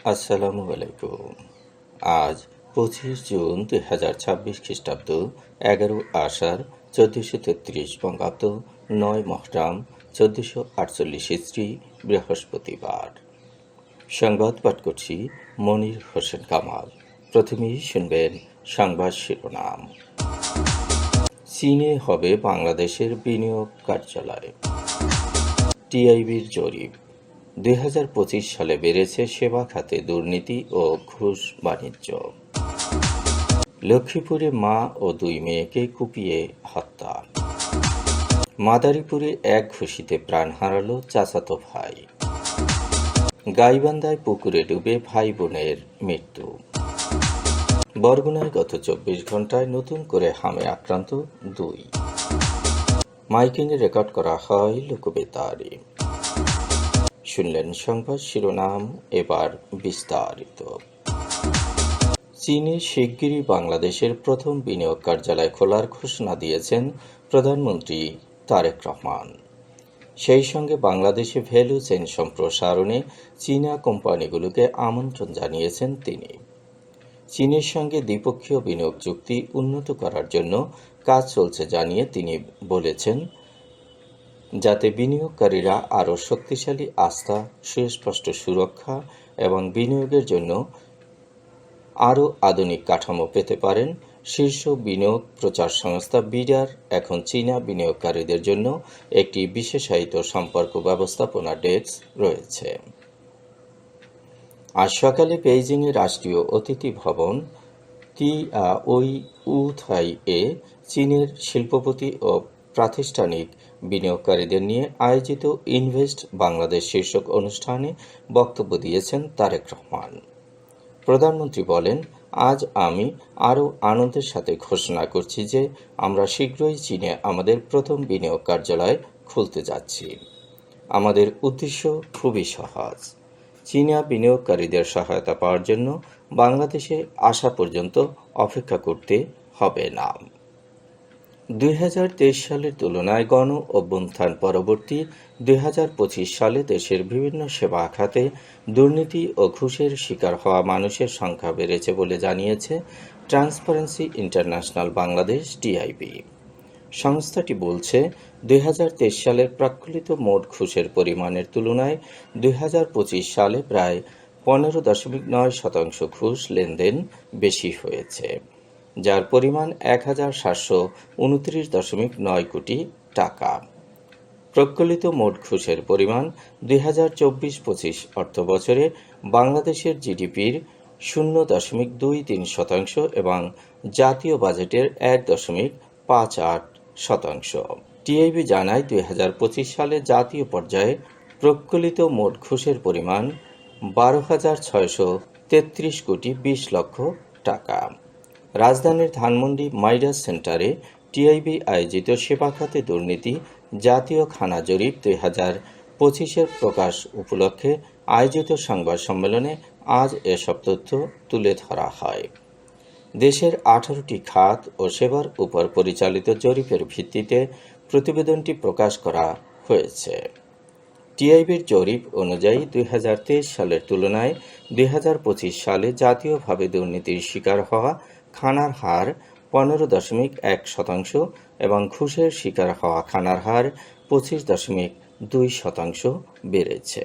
আসসালামু আলাইকুম। আজ 25 জুন 2026 খ্রিস্টাব্দ, 11 আষাঢ় 1433 বঙ্গাব্দ, 9 মহরম 1448 হিজরি, বৃহস্পতিবার। সংবাদ পাঠ করছি মনির হোসেন কামাল। প্রথমেই শুনবেন সংবাদ শিরোনাম। চীনে হবে বাংলাদেশের বিনিয়োগ কার্যালয়। টিআইবির জরিপ। 2025 সালে বেড়েছে সেবা খাতে দুর্নীতি ও ঘুষ বাণিজ্য। লক্ষ্মীপুরে মা ও 2 মেয়েকে কুপিয়ে হত্যা। মাদারীপুরে এক ঘুষিতে প্রাণ হারালো চাচাতো ভাই। গাইবান্ধায় পুকুরে ডুবে ভাই বোনের মৃত্যু। বরগুনায় গত 24 ঘন্টায় নতুন করে হামে আক্রান্ত 2। মাইকিংয়ে রেকর্ড করা হয় লোকবেতারে। শুনলেন সংবাদ শিরোনাম, এবার বিস্তারিত। চীনে শিগগিরই বাংলাদেশের প্রথম বিনিয়োগ কার্যালয় খোলার ঘোষণা দিয়েছেন প্রধানমন্ত্রী তারেক রহমান। সেই সঙ্গে বাংলাদেশে ভ্যালু চেইন সম্প্রসারণে চীনা কোম্পানিগুলোকে আমন্ত্রণ জানিয়েছেন তিনি। চীনের সঙ্গে দ্বিপক্ষীয় বিনিয়োগ চুক্তি উন্নত করার জন্য কাজ চলছে জানিয়ে তিনি বলেছেন, যাতে বিনিয়োগকারীরা আরও শক্তিশালী আস্থা, সুস্পষ্ট সুরক্ষা এবং বিনিয়োগের জন্য আরও আধুনিক কাঠামো পেতে পারেন। শীর্ষ বিনিয়োগ প্রচার সংস্থা বিডার এখন চীনা বিনিয়োগকারীদের জন্য একটি বিশেষায়িত সম্পর্ক ব্যবস্থাপনা ডেস্ক রয়েছে। আজ সকালে বেইজিংয়ের রাষ্ট্রীয় অতিথি ভবন তিয়াওইউথাই-এ চীনের শিল্পপতি ও প্রাতিষ্ঠানিক বিনিয়োগকারীদের নিয়ে আয়োজিত ইনভেস্ট বাংলাদেশ শীর্ষক অনুষ্ঠানে বক্তব্য দিয়েছেন তারেক রহমান। প্রধানমন্ত্রী বলেন, আজ আমি আরও আনন্দের সাথে ঘোষণা করছি যে আমরা শীঘ্রই চীনে আমাদের প্রথম বিনিয়োগ কার্যালয় খুলতে যাচ্ছি। আমাদের উদ্দেশ্য খুবই সহজ, চীনা বিনিয়োগকারীদের সহায়তা পাওয়ার জন্য বাংলাদেশে আসা পর্যন্ত অপেক্ষা করতে হবে না। 2023 সালের তুলনায় গণ অভ্যুত্থান পরবর্তী 2025 সালে দেশের বিভিন্ন সেবা খাতে দুর্নীতি ও ঘুষের শিকার হওয়া মানুষের সংখ্যা বেড়েছে বলে জানিয়েছে ট্রান্সপারেন্সি ইন্টারন্যাশনাল বাংলাদেশ টিআইবি। সংস্থাটি বলছে, 2023 সালের প্রাক্কলিত মোট ঘুষের পরিমাণের তুলনায় 2025 সালে প্রায় 15.9% ঘুষ লেনদেন বেশি হয়েছে, যার পরিমাণ 1729.9 কোটি টাকা। প্রকলিত মোট ঘুষের পরিমাণ 2024-25 অর্থবছরে বাংলাদেশের জিডিপির 0.23% এবং জাতীয় বাজেটের 1.58%। টিআইবি জানায়, 2025 সালে জাতীয় পর্যায়ে প্রকলিত মোট ঘুষের পরিমাণ 12,633 কোটি 20 লক্ষ টাকা। রাজধানীর ধানমন্ডি মাইডাস সেন্টারে টিআইবি আয়োজিত সেবা খাতে দুর্নীতি জাতীয় খানা জরিপ 2025-এর প্রকাশ উপলক্ষে আয়োজিত সংবাদ সম্মেলনে আজ এসব তথ্য তুলে ধরা হয়। দেশের 18টি খাত ও সেবার উপর পরিচালিত জরিপের ভিত্তিতে প্রতিবেদনটি প্রকাশ করা হয়েছে। টিআইবির জরিপ অনুযায়ী 2023 সালের তুলনায় 2025 সালে জাতীয়ভাবে দুর্নীতির শিকার হওয়া খানার হার 15.1% এবং ঘুষের শিকার হওয়া খানার হার 25.2% বেড়েছে।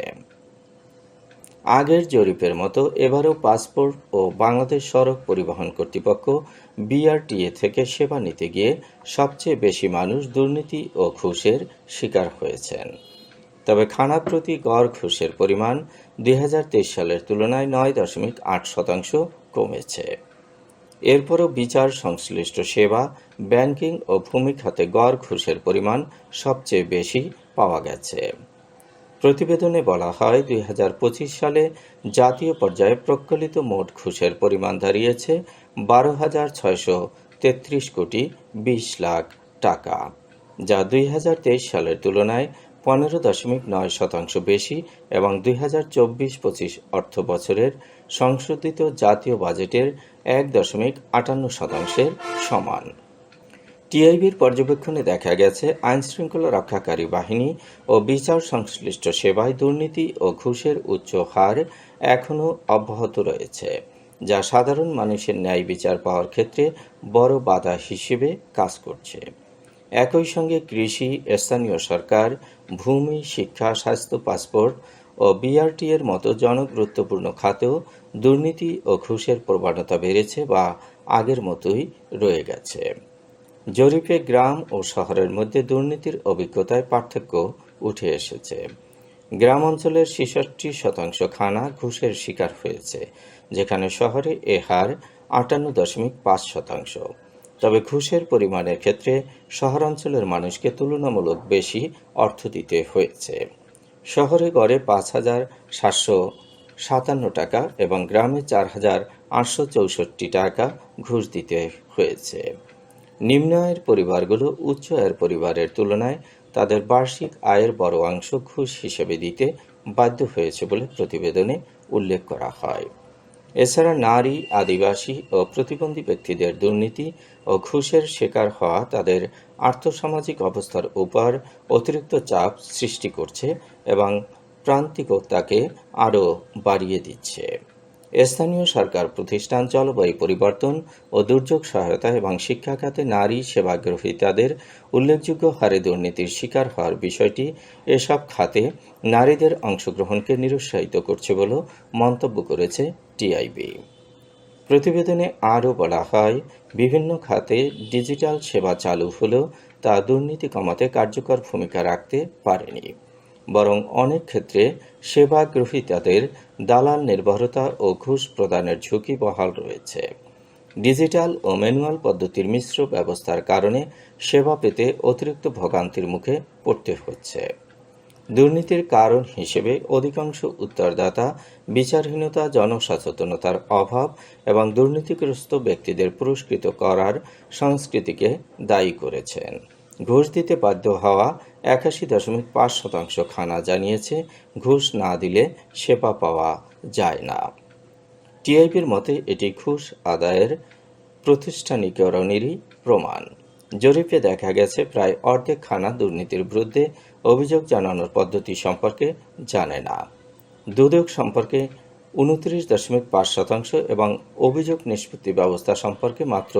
আগের জরিপের মতো এবারও পাসপোর্ট ও বাংলাদেশ সড়ক পরিবহন কর্তৃপক্ষ বিআরটিএ থেকে সেবা নিতে গিয়ে সবচেয়ে বেশি মানুষ দুর্নীতি ও ঘুষের শিকার হয়েছেন। তবে খানা প্রতি গড় ঘুষের পরিমাণ 2023 সালের তুলনায় 9.8% কমেছে। এরপরও বিচার সংশ্লিষ্ট সেবা, ব্যাংকিং ও ভূমি খাতে গড় ঘুষের পরিমাণ সবচেয়ে বেশি পাওয়া গেছে। প্রতিবেদনে বলা হয়, 2025 সালে জাতীয় পর্যায়ে প্রকলিত মোট ঘুষের পরিমাণ দাঁড়িয়েছে 12,633 কোটি 20 লাখ টাকা, যা 2023 সালের তুলনায় 15.9% বেশি এবং 2024-25 অর্থ বছরের সংশোধিত জাতীয় বাজেটের 1.58% সমান। টিআইবির পর্যবেক্ষণে দেখা গেছে, আইনশৃঙ্খলা রক্ষাকারী বাহিনী ও বিচার সংশ্লিষ্ট সেবায় দুর্নীতি ও ঘুষের উচ্চ হার এখনও অব্যাহত রয়েছে, যা সাধারণ মানুষের ন্যায় বিচার পাওয়ার ক্ষেত্রে বড় বাধা হিসেবে কাজ করছে। একই সঙ্গে কৃষি, স্থানীয় সরকার, ভূমি, শিক্ষা, স্বাস্থ্য, পাসপোর্ট ও বিআরটি এর মতো জনগুরুত্বপূর্ণ খাতেও দুর্নীতি ও ঘুষের প্রবণতা বেড়েছে বা আগের মতোই রয়ে গেছে। জরিপে গ্রাম ও শহরের মধ্যে দুর্নীতির অভিজ্ঞতায় পার্থক্য উঠে এসেছে। গ্রাম অঞ্চলের ৬৬% খানা ঘুষের শিকার হয়েছে, যেখানে শহরে এ হার ৫৮.৫%। তবে ঘুষের পরিমাণের ক্ষেত্রে শহরাঞ্চলের মানুষকে তুলনামূলক বেশি অর্থ দিতে হয়েছে। শহরে গড়ে ৫,৭৫৭ টাকা এবং গ্রামে ৪,৮৬৪ টাকা ঘুষ দিতে হয়েছে। নিম্ন আয়ের পরিবারগুলো উচ্চ আয়ের পরিবারের তুলনায় তাদের বার্ষিক আয়ের বড় অংশ ঘুষ হিসেবে দিতে বাধ্য হয়েছে বলে প্রতিবেদনে উল্লেখ করা হয়। এছাড়া নারী, আদিবাসী ও প্রতিবন্ধী ব্যক্তিদের দুর্নীতি ও ঘুষের শিকার হওয়া তাদের আর্থসামাজিক অবস্থার উপর অতিরিক্ত চাপ সৃষ্টি করছে এবং প্রান্তিকতাকে আরও বাড়িয়ে দিচ্ছে। স্থানীয় সরকার প্রতিষ্ঠান, জলবায়ু পরিবর্তন ও দুর্যোগ সহায়তা এবং শিক্ষা খাতে নারী সেবাগ্রহীতাদের উল্লেখযোগ্য হারে দুর্নীতির শিকার হওয়ার বিষয়টি এসব খাতে নারীদের অংশগ্রহণকে নিরুৎসাহিত করছে বলে মন্তব্য করেছে টিআইবি। প্রতিবেদনে আরও বলা হয়, বিভিন্ন খাতে ডিজিটাল সেবা চালু হলেও তা দুর্নীতি কমাতে কার্যকর ভূমিকা রাখতে পারেনি, বরং অনেক ক্ষেত্রে সেবা গ্রহীতাদের দালাল নির্ভরতা ও ঘুষ প্রদানের ঝুঁকি বহাল রয়েছে। ডিজিটাল ও ম্যানুয়াল পদ্ধতির মিশ্র ব্যবস্থার কারণে সেবা পেতে অতিরিক্ত ভোগান্তির মুখে পড়তে হচ্ছে। দুর্নীতির কারণ হিসেবে অধিকাংশ উত্তরদাতা বিচারহীনতা, জনসচেতনতার অভাব এবং দুর্নীতিগ্রস্ত ব্যক্তিদের পুরস্কৃত করার সংস্কৃতিকে দায়ী করেছেন। ঘুষ দিতে বাধ্য হওয়া ৮১.৫% খানা জানিয়েছে, ঘুষ না দিলে সেবা পাওয়া যায় না। টিআইবির মতে এটি ঘুষ আদায়ের প্রতিষ্ঠানিকরণেরই প্রমাণ। জরিপে দেখা গেছে, প্রায় অর্ধেক খানা দুর্নীতির বিরুদ্ধে অভিযোগ জানানোর পদ্ধতি সম্পর্কে জানে না। দুদক সম্পর্কে ২৯.৫% এবং অভিযোগ নিষ্পত্তি ব্যবস্থা সম্পর্কে মাত্র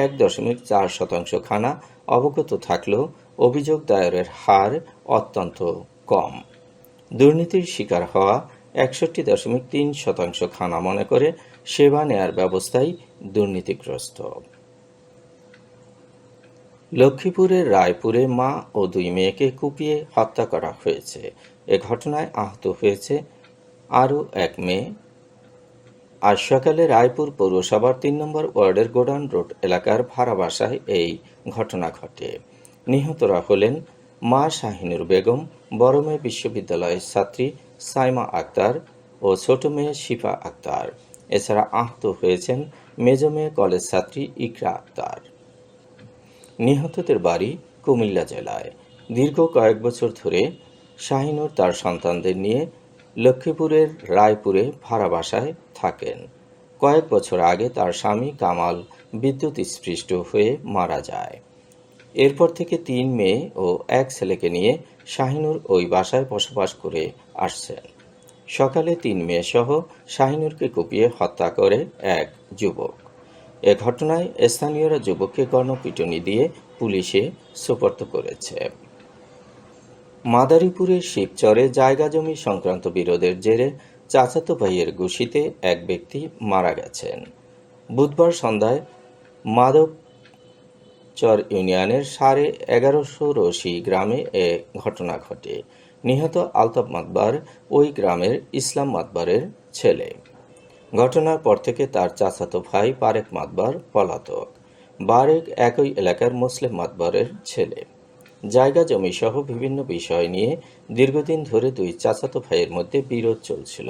১.৪% খানা অবগত থাকলেও অভিযোগ দায়েরের হার অত্যন্ত কম। দুর্নীতির শিকার হওয়া ৬১.৩% খানা মনে করে সেবা নেয়ার ব্যবস্থাই দুর্নীতিগ্রস্ত। লক্ষ্মীপুরের রায়পুরে মা ও ২ মেয়েকে কুপিয়ে হত্যা করা হয়েছে। এ ঘটনায় আহত হয়েছে আরও এক মেয়ে। আজ সকালে রায়পুর পৌরসভার ৩ নম্বর ওয়ার্ডের গোডাউন রোড এলাকার ভাড়া বাসায় এই ঘটনা ঘটে। নিহতরা হলেন মা শাহিনুর বেগম, বড় মেয়ে বিশ্ববিদ্যালয়ের ছাত্রী সাইমা আক্তার ও ছোট মেয়ে শিফা আক্তার। এছাড়া আহত হয়েছেন মেজ মেয়ে কলেজ ছাত্রী ইকরা আক্তার। নিহতদের বাড়ি কুমিল্লা জেলায়। দীর্ঘ কয়েক বছর ধরে শাহিনুর তার সন্তানদের নিয়ে লক্ষ্মীপুরের রায়পুরে ভাড়া বাসায় থাকেন। কয়েক বছর আগে তার স্বামী কামাল বিদ্যুৎস্পৃষ্ট হয়ে মারা যায়। এরপর থেকে ৩ মেয়ে ও ১ ছেলেকে নিয়ে শাহিনুর ওই বাসায় বসবাস করে আসছেন। সকালে ৩ মেয়েসহ শাহিনুরকে কুপিয়ে হত্যা করে এক যুবক। এ ঘটনায় স্থানীয়রা যুবককে গণপিটুনি দিয়ে পুলিশে সোপর্দ করেছে। মাদারীপুরের শিবচরে জায়গা জমি সংক্রান্ত বিরোধের জেরে চাচাতো ভাইয়ের ঘুষিতে এক ব্যক্তি মারা গেছেন। বুধবার সন্ধ্যায় মাধবচর ইউনিয়নের ১১৫০ রশি গ্রামে এ ঘটনা ঘটে। নিহত আলতাফ মাতবার ওই গ্রামের ইসলাম মাতবারের ছেলে। ঘটনার পর থেকে তার চাচাতো ভাই বারেক মাতবার পলাতক। বারেক একই এলাকার মুসলিম মাতবারের ছেলে। জায়গা জমি সহ বিভিন্ন বিষয় নিয়ে দীর্ঘদিন ধরে দুই চাচাতো ভাইয়ের মধ্যে বিরোধ চলছিল।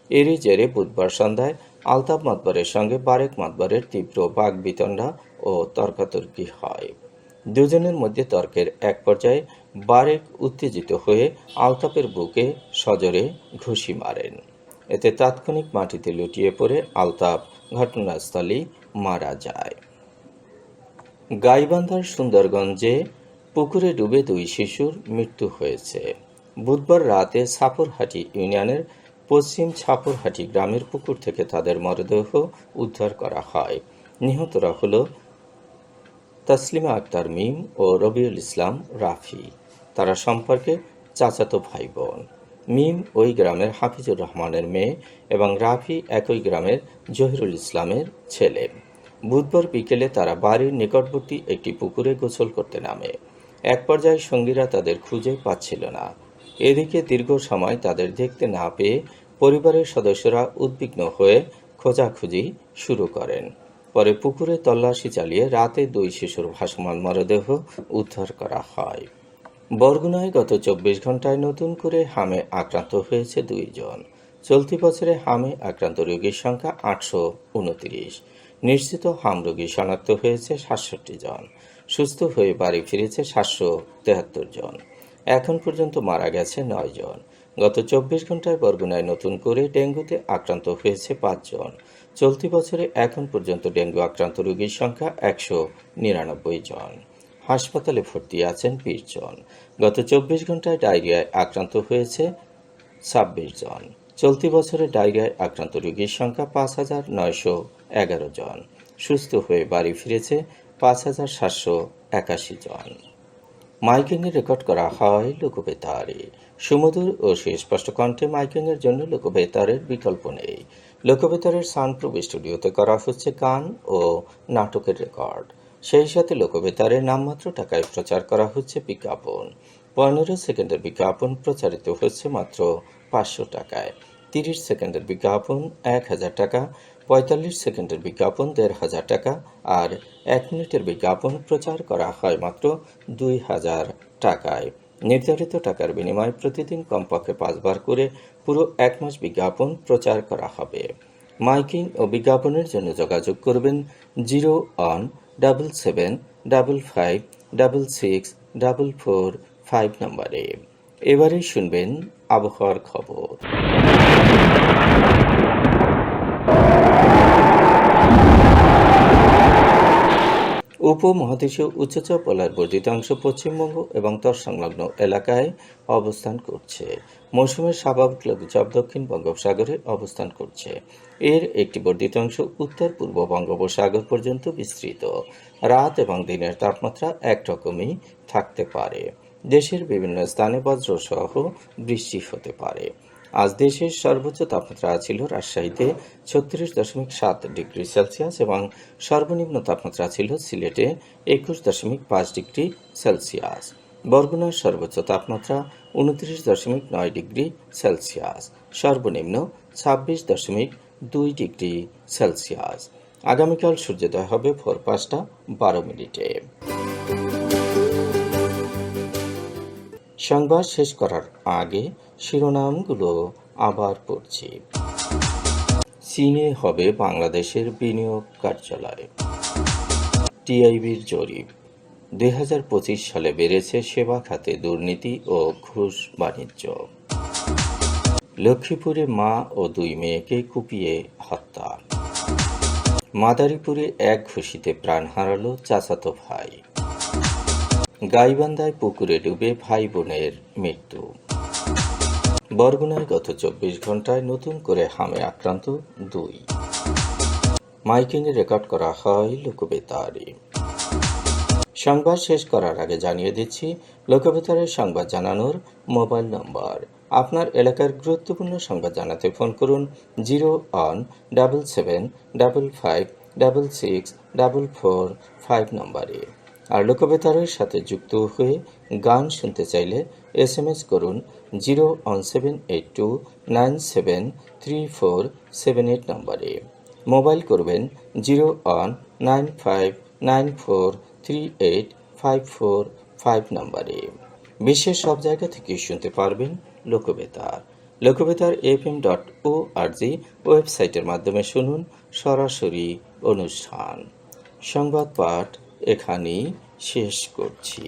এরই জেরে বুধবার সন্ধ্যায় আলতাফ মাতবারের সঙ্গে বারেক মাতবারের তীব্র বাগবিতণ্ডা ও তর্কাতর্কি হয়। দুজনের মধ্যে তর্কের এক পর্যায়ে বারেক উত্তেজিত হয়ে আলতাফের বুকে সজোরে ঘুষি মারেন। এতে তাৎক্ষণিক মাটিতে লুটিয়ে পড়ে আলতাফ ঘটনাস্থলেই মারা যায়। গাইবান্ধার সুন্দরগঞ্জে পুকুরে ডুবে 2 শিশুর মৃত্যু হয়েছে। বুধবার রাতে ছাপরহাটি ইউনিয়নের পশ্চিম ছাপরহাটি গ্রামের পুকুর থেকে তাদের মরদেহ উদ্ধার করা হয়। নিহতরা হল তাসলিমা আক্তার মিম ও রবিউল ইসলাম রাফি। তারা সম্পর্কে চাচাতো ভাই বোন। মিম ওই গ্রামের হাফিজুর রহমানের মেয়ে এবং রাফি একই গ্রামের জহিরুল ইসলামের ছেলে। বুধবার বিকেলে তারা বাড়ির নিকটবর্তী একটি পুকুরে গোসল করতে নামে। এক পর্যায়ে সঙ্গীরা তাদের খুঁজে পাচ্ছিল না। এদিকে দীর্ঘ সময় তাদের দেখতে না পেয়ে পরিবারের সদস্যরা উদ্বিগ্ন হয়ে খোঁজাখুঁজি শুরু করেন। পরে পুকুরে তল্লাশি চালিয়ে রাতে 2 শিশুর ভাসমান মরদেহ উদ্ধার করা হয়। বরগুনায় গত 24 ঘন্টায় নতুন করে হামে আক্রান্ত হয়েছে 2 জন। চলতি বছরে হামে আক্রান্ত রোগীর সংখ্যা 829। নিশ্চিত হাম রোগী শনাক্ত হয়েছে 67 জন। সুস্থ হয়ে বাড়ি ফিরেছে 773 জন। এখন পর্যন্ত মারা গেছে 9 জন। গত 24 ঘন্টায় বরগুনায় নতুন করে ডেঙ্গুতে আক্রান্ত হয়েছে 5 জন। চলতি বছরে এখন পর্যন্ত ডেঙ্গু আক্রান্ত রোগীর সংখ্যা 199 জন। হাসপাতালে ভর্তি আছেন 20 জন। গত 24 ঘন্টায় ডায়রিয়ায় আক্রান্ত হয়েছে 26 জন। চলতি বছরে ডায়রিয়ায় আক্রান্ত রোগীর সংখ্যা 5,911 জন। সুস্থ হয়ে বাড়ি ফিরেছে 5,781 জন। মাইকিংয়ে রেকর্ড করা হয় লোকবেতারে। সুমধুর ও সুস্পষ্ট কণ্ঠে মাইকিংয়ের জন্য লোকবেতারের বিকল্প নেই। লোকবেতারের সাউন্ডপ্রুফ স্টুডিওতে করা হচ্ছে গান ও নাটকের রেকর্ড। সেই সাথে লোকবেতারে নামমাত্র টাকায় প্রচার করা হচ্ছে বিজ্ঞাপন। 15 সেকেন্ডের বিজ্ঞাপন প্রচারিত হচ্ছে মাত্র 500 টাকায়। 30 সেকেন্ডের বিজ্ঞাপন 1000 টাকা, 45 সেকেন্ডের বিজ্ঞাপন 1500 টাকা আর 1 মিনিটের বিজ্ঞাপন প্রচার করা হয় মাত্র 2000 টাকায়। নির্ধারিত টাকার বিনিময়ে প্রতিদিন কমপক্ষে 5 বার করে পুরো 1 মাস বিজ্ঞাপন প্রচার করা হবে। মাইকিং ও বিজ্ঞাপনের জন্য যোগাযোগ করবেন 0-1-77-55-66-445 নম্বরে। এবারে শুনবেন আবহাওয়ার খবর। উপমহাদেশীয় উচ্চচাপ বলয়ের বর্ধিত অংশ পশ্চিমবঙ্গ এবং তৎসংলগ্ন এলাকায় অবস্থান করছে। মৌসুমের স্বাভাবিক লঘুচাপ দক্ষিণ বঙ্গোপসাগরে অবস্থান করছে। এর একটি বর্ধিত অংশ উত্তর পূর্ব বঙ্গোপসাগর পর্যন্ত বিস্তৃত। রাত এবং দিনের তাপমাত্রা একরকমই থাকতে পারে। দেশের বিভিন্ন স্থানে বজ্রসহ বৃষ্টি হতে পারে। আজ দেশের সর্বোচ্চ তাপমাত্রা ছিল রাজশাহীতে 36.7 ডিগ্রি সেলসিয়াস এবং সর্বনিম্ন তাপমাত্রা ছিল সিলেটে 21.5 ডিগ্রি সেলসিয়াস। বরগুনার সর্বোচ্চ তাপমাত্রা 29.9 ডিগ্রি সেলসিয়াস, সর্বনিম্ন 26.2 ডিগ্রি সেলসিয়াস। আগামীকাল সূর্যোদয় হবে ভোর 5:12। সংবাদ শেষ করার আগে শিরোনামগুলো আবার পড়ছি। চীনে হবে বাংলাদেশের বিনিয়োগ কার্যালয়। টিআইবির জরিপ, 2025 সালে বেড়েছে সেবা খাতে দুর্নীতি ও ঘুষ বাণিজ্য। লক্ষ্মীপুরে মা ও 2 মেয়েকে কুপিয়ে হত্যা। মাদারীপুরে এক ঘুষিতে প্রাণ হারালো চাচাতো ভাই। গাইবান্ধায় পুকুরে ডুবে ভাই বোনের মৃত্যু। বরগুনায় গত 24 ঘন্টায় নতুন করে হামে আক্রান্ত 2। মাইকিংয়ে রেকর্ড করা হয় লোকবেতারে। সংবাদ শেষ করার আগে জানিয়ে দিচ্ছি লোকবেতারের সংবাদ জানানোর মোবাইল নম্বর। আপনার এলাকার গুরুত্বপূর্ণ সংবাদ জানাতে ফোন করুন 0-1-775-66-445 নম্বরে। আর লোকবেতারের সাথে যুক্ত হয়ে গান শুনতে চাইলে SMS করুন 01782973478 নম্বরে। মোবাইল করবেন 01959438545 নম্বরে। বিশ্বের সব জায়গা থেকে শুনতে পারবেন লোকবেতার। লোকবেতার fm.org ওয়েবসাইটের মাধ্যমে শুনুন সরাসরি অনুষ্ঠান। সংবাদ পাঠ এখানেই শেষ করছি।